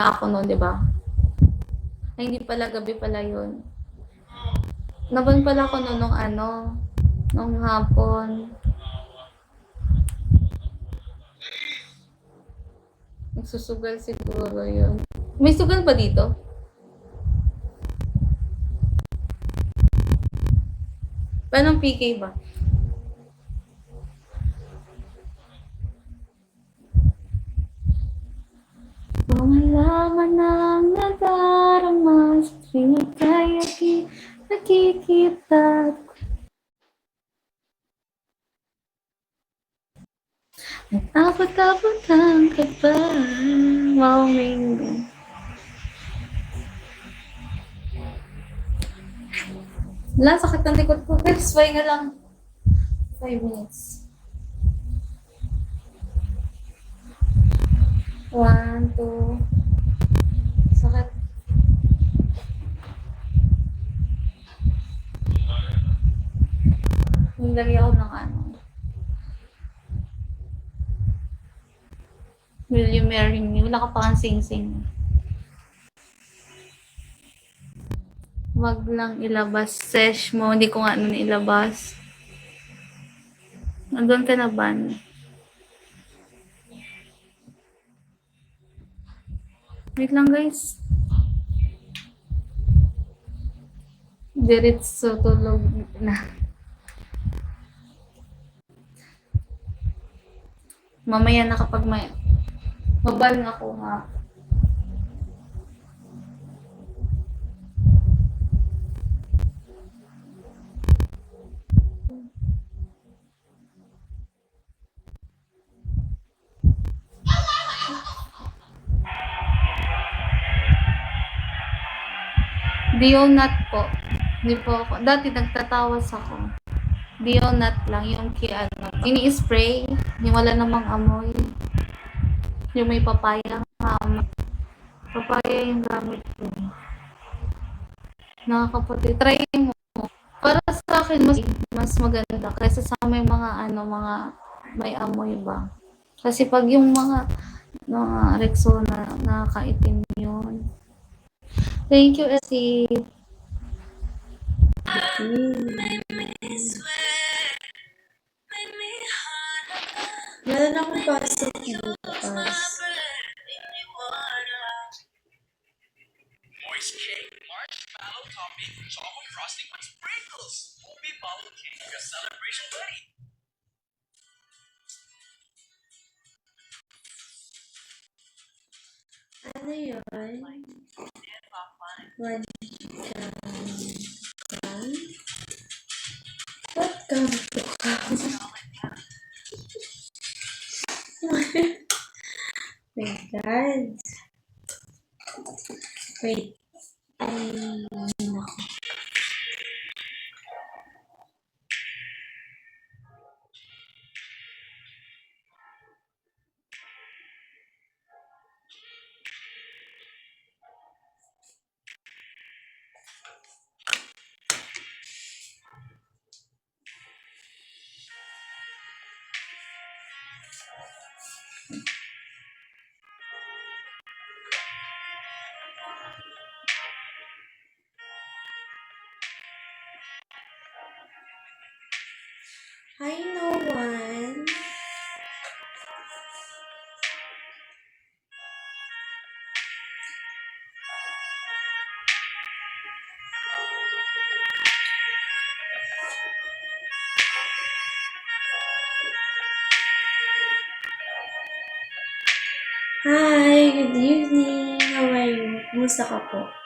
ako noon, di ba? Ay, hindi pala, gabi pala yun. Naban pala ako noon nung nung hapon. Nagsusugal siguro yun. May sugal ba dito? Paano PK ba? Malaman ang nadarama sa tuwing tayo nakikita. Abot-abot ang kaba. Wow, Mingo. Wala, sakit ng likod ko. Guys, nga lang. 5 minutes. 1, 2. Sakit. Nilagay ako ng Will you marry me? Wala ka pa kang sing-sing. Wag lang ilabas sesh mo. Hindi ko nga ilabas. Nandun ka na ban. Wait lang guys. Diretso tulog na. Mamaya na kapag may mabal nga ako nga. Dionat po. Hindi po ako. Dati nagtatawas ako. Dionat lang. Yung ini-spray. Yung wala namang amoy. Yung may papaya. Papaya yung gamit ko. Nakakaputi. Try mo. Para sa akin, mas maganda. Kaysa sa may mga mga may amoy ba. Kasi pag yung mga Rexona, nakakaitim yun. Thank you, Essie. Meron akong pasok bukas. Moist cake, marshmallow topping, chocolate frosting with sprinkles. Ubi bottle cake, your celebration ready. Ano yun? One What comes to come? My God. Wait. Nako. Hi, no one. Hi, good evening. How are you? Kumusta ka po?